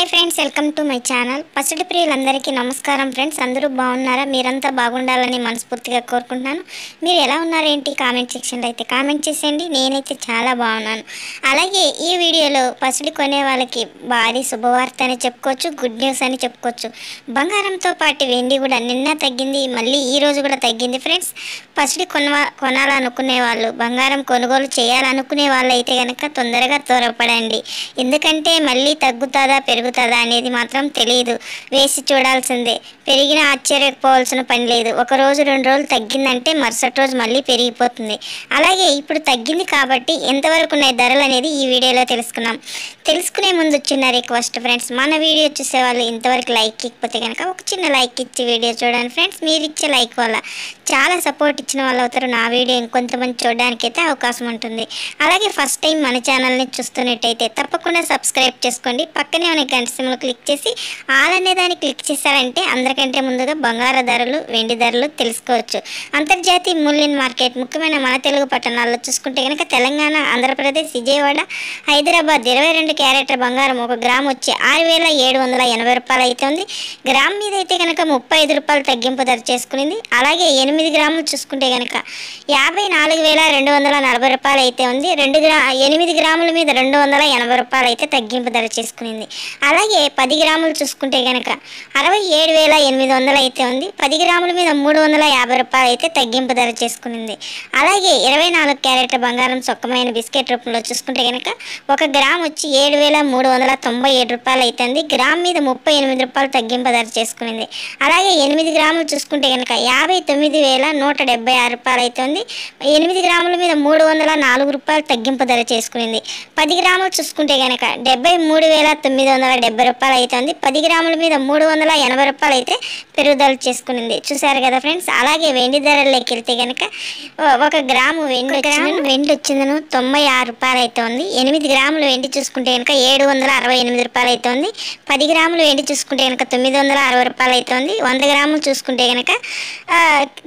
Friends, welcome to my channel. పసిడి ప్రియులందరికీ నమస్కారం friends. అందరూ బాగున్నారా? మీరంతా బాగుండాలని మనస్ఫూర్తిగా కోరుకుంటున్నాను. మీరు ఎలా ఉన్నారేంటి కామెంట్ సెక్షన్లో అయితే కామెంట్ చేసేయండి. నేనైతే చాలా బాగున్నాను. అలాగే ఈ వీడియోలో పసిడి కొనే వాళ్ళకి భారీ శుభవార్త అని చెప్పుకోవచ్చు, గుడ్ న్యూస్ అని చెప్పుకోవచ్చు. బంగారంతో పాటు వెండి కూడా నిన్న తగ్గింది, మళ్ళీ ఈ రోజు కూడా తగ్గింది ఫ్రెండ్స్. పసిడి కొనాలనుకునే వాళ్ళు, బంగారం కొనుగోలు చేయాలనుకునే వాళ్ళు అయితే కనుక తొందరగా త్వరపడండి. ఎందుకంటే మళ్ళీ తగ్గుతుందా పెరుగుతుందా అనేది మాత్రం తెలియదు, వేసి చూడాల్సిందే. పెరిగిన ఆశ్చర్యపోవాల్సిన పని లేదు. ఒక రోజు 2 రోజులు తగ్గిందంటే మరుసటి రోజు మళ్ళీ పెరిగిపోతుంది. అలాగే ఇప్పుడు తగ్గింది కాబట్టి ఎంతవరకు ఉన్నాయి ధరలు అనేది ఈ వీడియోలో తెలుసుకునే ముందు చిన్న రిక్వెస్ట్ ఫ్రెండ్స్, మన వీడియో చూసే వాళ్ళు ఇంతవరకు లైక్ ఇకపోతే కనుక ఒక చిన్న లైక్ ఇచ్చి వీడియో చూడండి ఫ్రెండ్స్. మీరు ఇచ్చే లైక్ వల్ల చాలా సపోర్ట్ ఇచ్చిన వాళ్ళు అవుతారు. నా వీడియో ఇంకొంతమంది చూడడానికి అయితే అవకాశం ఉంటుంది. అలాగే ఫస్ట్ టైం మన ఛానల్ని చూస్తున్నట్టయితే తప్పకుండా సబ్స్క్రైబ్ చేసుకోండి. పక్కనే ఉన్న గంట సింబల్ క్లిక్ చేసి ఆల్ అనే దాన్ని క్లిక్ చేశారంటే అందరికంటే ముందుగా బంగారు ధరలు, వెండి ధరలు తెలుసుకోవచ్చు. అంతర్జాతీయ మూల్యం మార్కెట్ ముఖ్యమైన మన తెలుగు పట్టణాల్లో చూసుకుంటే కనుక తెలంగాణ, ఆంధ్రప్రదేశ్, విజయవాడ, హైదరాబాద్ 22 క్యారెట్ల బంగారం 1 గ్రామ్ వచ్చి 6,780 రూపాయలు అయితే ఉంది. గ్రామ్ మీద అయితే కనుక 35 రూపాయలు తగ్గింపు ధర చేసుకునింది. అలాగే 8 గ్రాములు చూసుకుంటే కనుక 54,240 రూపాయలు అయితే ఉంది. 8 గ్రాముల మీద 280 రూపాయలు అయితే తగ్గింపు ధర చేసుకునింది. అలాగే 10 గ్రాములు చూసుకుంటే కనుక 67,800 అయితే ఉంది. 10 గ్రాముల మీద 350 రూపాయలు అయితే తగ్గింపు ధర చేసుకునింది. అలాగే 24 క్యారెట్ల బంగారం సొక్కమైన బిస్కెట్ రూపంలో చూసుకుంటే కనుక 1 గ్రామ్ వచ్చి 7,397 రూపాయలు అయితే ఉంది. గ్రామ్ మీద 38 రూపాయలు తగ్గింపు ధర చేసుకునింది. అలాగే 8 గ్రాములు చూసుకుంటే కనుక 59,176 రూపాయలు అయితే ఉంది. 8 గ్రాముల మీద 304 రూపాయలు తగ్గింపు ధర చేసుకునింది. 10 గ్రాములు చూసుకుంటే కనుక 73,970 రూపాయలు అయితే ఉంది. 10 గ్రాముల మీద 380 రూపాయలు అయితే పెరుగుదల చేసుకునింది. చూసారు కదా ఫ్రెండ్స్. అలాగే వెండి ధరల్లోకి వెళ్తే కనుక 1 గ్రాము వెండి వచ్చిందను 96 రూపాయలు అయితే ఉంది. 8 గ్రాముల వెండి చూసుకుంటే కనుక 768 రూపాయలు అయితే ఉంది. 10 గ్రాముల వెండి చూసుకుంటే కనుక 960 రూపాయలు అయితే ఉంది. 100 గ్రాములు చూసుకుంటే కనుక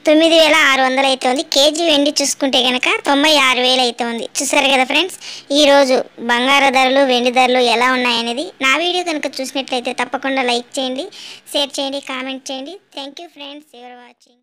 9,600 అయితే ఉంది. కేజీ వెండి చూసుకుంటే కనుక 96,000 అయితే ఉంది. చూసారు కదా ఫ్రెండ్స్. ఈరోజు బంగారు ధరలు, వెండి ధరలు ఎలా ఉన్నాయనేది నా వీడియో కనుక చూసినట్లయితే తప్పకుండా లైక్ చేయండి, షేర్ చేయండి, కామెంట్ చేయండి. Thank you friends, your watching.